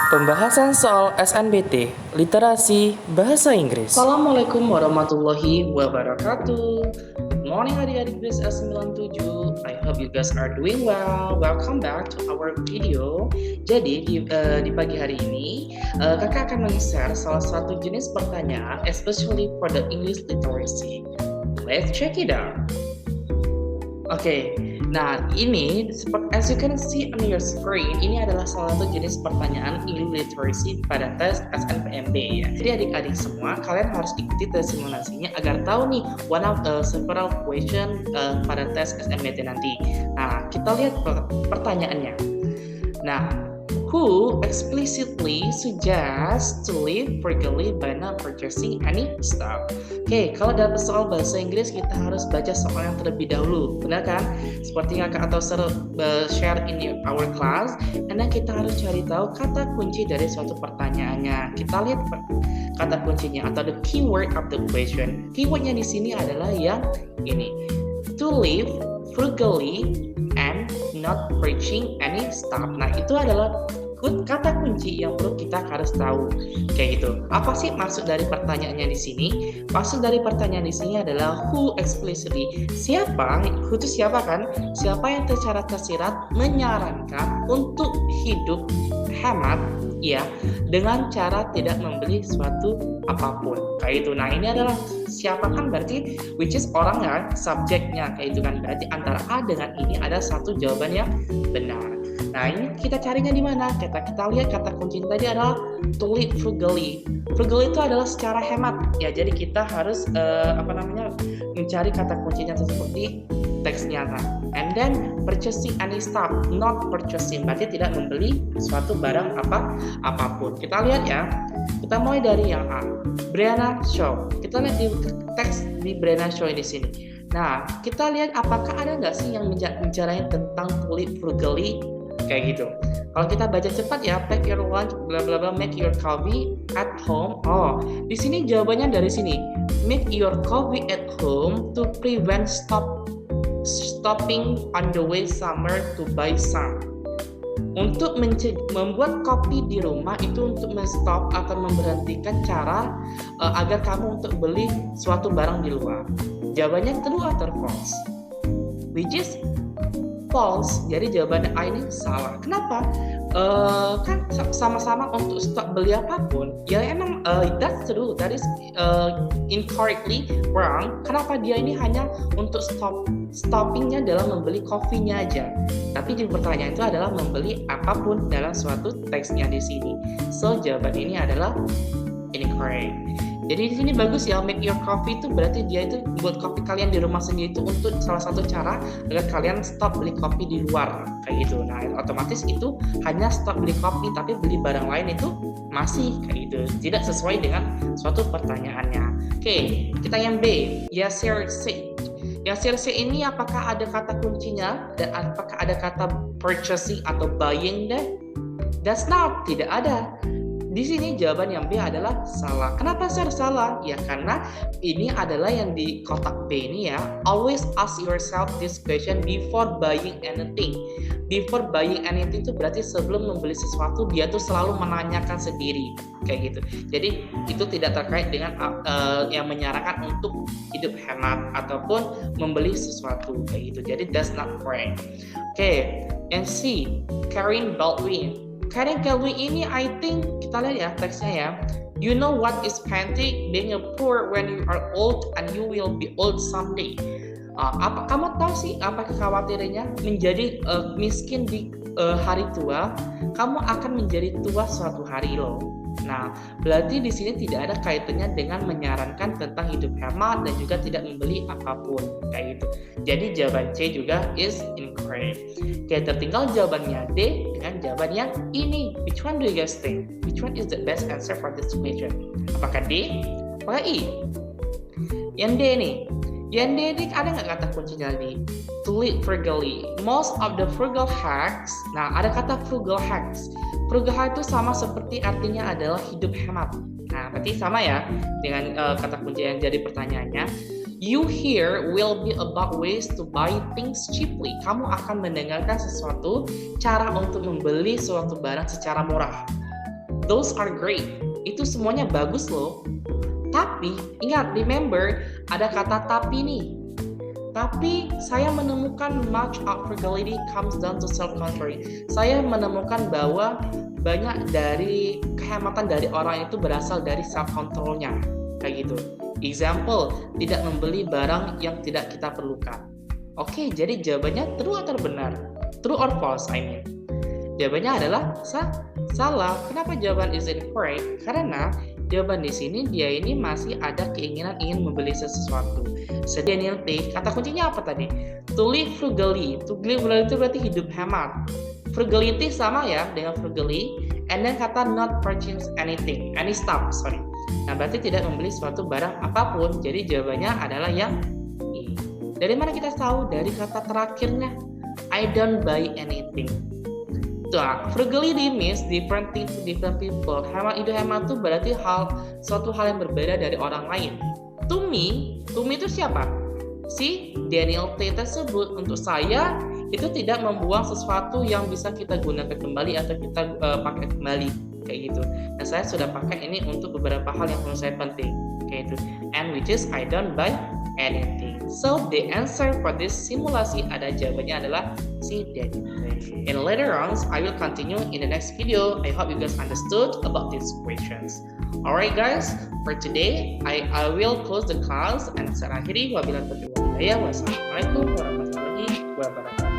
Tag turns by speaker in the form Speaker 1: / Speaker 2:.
Speaker 1: Pembahasan soal SNBT, literasi bahasa Inggris.
Speaker 2: Assalamualaikum warahmatullahi wabarakatuh. Good morning adik-adik BES S97. I hope you guys are doing well. Welcome back to our video. Jadi di pagi hari ini kakak akan meng-share salah satu jenis pertanyaan especially for the English literacy. Let's check it out. Oke, nah ini as you can see on your screen, ini adalah salah satu jenis pertanyaan English literacy pada tes SNMPTN ya. Jadi adik-adik semua, kalian harus ikuti tes simulasinya agar tahu nih one of several question pada tes SNMPTN nanti. Nah, kita lihat pertanyaannya. Nah, who explicitly suggests to live frugally by not purchasing any stuff? Oke, kalau dalam soal bahasa Inggris kita harus baca soal yang terlebih dahulu, benar kan? Seperti yang kakak atau share in our class, karena kita harus cari tahu kata kunci dari suatu pertanyaannya. Kita lihat kata kuncinya atau the keyword of the question. Keywordnya di sini adalah yang ini, to live frugally and not purchasing any stuff. Nah, itu adalah kata kunci yang perlu kita harus tahu. Kayak gitu. Apa sih maksud dari pertanyaannya di sini? Maksud dari pertanyaan di sini adalah who explicitly. Siapa? Who itu siapa kan? Siapa yang secara tersirat menyarankan untuk hidup hemat ya dengan cara tidak membeli suatu apapun. Kayak itu. Nah, ini adalah siapa kan berarti which is orang ya, subjeknya kayak itu kan. Berarti antara A dengan ini ada satu jawaban yang benar. Nah, ini kita carinya di mana? Kita lihat kata kunci tadi adalah to live frugally. Frugally itu adalah secara hemat. Ya, jadi kita harus mencari kata kuncinya seperti teksnya. And then purchasing any stuff, not purchasing. Berarti tidak membeli suatu barang apapun. Kita lihat ya. Kita mulai dari yang A. Brianna Shaw. Kita lihat di teks di Brianna Shaw di sini. Nah, kita lihat apakah ada nggak sih yang bicarain tentang to live frugally kayak gitu. Kalau kita baca cepat ya, pack your lunch, bla bla bla, make your coffee at home. Oh, di sini jawabannya dari sini. Make your coffee at home to prevent stopping on the way somewhere to buy some. Untuk membuat kopi di rumah itu untuk menstop atau memberhentikan cara agar kamu untuk beli suatu barang di luar. Jawabannya true atau false? Which is false. Jadi jawabannya A ini salah. Kenapa? Kan sama-sama untuk stop beli apapun. Ya emang that's true. That is incorrectly wrong. Kenapa dia ini hanya untuk stoppingnya dalam membeli kopinya aja. Tapi di pertanyaan itu adalah membeli apapun dalam suatu teksnya di sini. So jawaban ini adalah incorrect. Jadi di sini bagus ya, make your coffee itu berarti dia itu buat kopi kalian di rumah sendiri itu untuk salah satu cara agar kalian stop beli kopi di luar kayak gitu. Nah, otomatis itu hanya stop beli kopi, tapi beli barang lain itu masih kayak gitu. Tidak sesuai dengan suatu pertanyaannya. Oke, kita yang B. Yasir C. Yasir C ini apakah ada kata kuncinya dan apakah ada kata purchasing atau buying deh? That's not, tidak ada. Di sini jawaban yang B adalah salah. Kenapa salah? Ya karena ini adalah yang di kotak B ini ya. Always ask yourself this question before buying anything. Before buying anything itu berarti sebelum membeli sesuatu dia tuh selalu menanyakan sendiri kayak gitu. Jadi itu tidak terkait dengan yang menyarankan untuk hidup hemat ataupun membeli sesuatu kayak gitu. Jadi that's not correct. Oke, and C, Karen Baldwin. Karen Baldwin ini I think kita lihat ya teksnya ya. You know what is panic being a poor when you are old and you will be old someday. Apa kamu tahu sih apa kekhawatirannya menjadi miskin di hari tua? Kamu akan menjadi tua suatu hari loh. Nah, berarti di sini tidak ada kaitannya dengan menyarankan tentang hidup hemat dan juga tidak membeli apapun kayak gitu. Jadi jawaban C juga is incorrect. Oke, tertinggal jawabannya D dengan jawaban yang ini. Which one do you guys think? Which one is the best answer for this question? Apakah D? Apakah I? Yang D nih. Yang D ini ada nggak kata kuncinya nih? To live frugally. Most of the frugal hacks. Nah, ada kata frugal hacks. Frugal hack itu sama seperti artinya adalah hidup hemat. Nah, berarti sama ya dengan kata kunci yang jadi pertanyaannya. You here will be about ways to buy things cheaply. Kamu akan mendengarkan sesuatu cara untuk membeli suatu barang secara murah. those are great. Itu semuanya bagus loh. Tapi, ingat, remember, ada kata tapi nih. Tapi saya menemukan much of frugality comes down to self-control. Saya menemukan bahwa banyak dari kehematan dari orang itu berasal dari self-controlnya. Kayak gitu. Example, tidak membeli barang yang tidak kita perlukan. Oke, jadi jawabannya true atau benar? True or false, I mean. Jawabannya adalah salah. Kenapa jawaban is incorrect? Karena jawaban di sini dia ini masih ada keinginan ingin membeli sesuatu. Daniel T, kata kuncinya apa tadi? To live frugally. To live frugally itu berarti hidup hemat. Frugality sama ya dengan frugally. And then kata not purchase anything, any stuff, sorry. Nah, berarti tidak membeli suatu barang apapun. Jadi jawabannya adalah yang I. Dari mana kita tahu? Dari kata terakhirnya, I don't buy anything. Nah, frugality means different things to different people. Hidup hemat itu berarti suatu hal yang berbeda dari orang lain. To me itu siapa? Si Daniel T tersebut. Untuk saya, itu tidak membuang sesuatu yang bisa kita gunakan kembali atau kita pakai kembali. Kayak gitu. Nah, saya sudah pakai ini untuk beberapa hal yang menurut saya penting. Kayak gitu. And which is I don't buy anything. So the answer for this simulasi jawabannya adalah si Daniel T. And later on, I will continue in the next video. I hope you guys understood about these questions. Alright guys, for today I will close the class and saya akhiri wabillahi taufiq wal hidayah. Wassalamualaikum warahmatullahi wabarakatuh.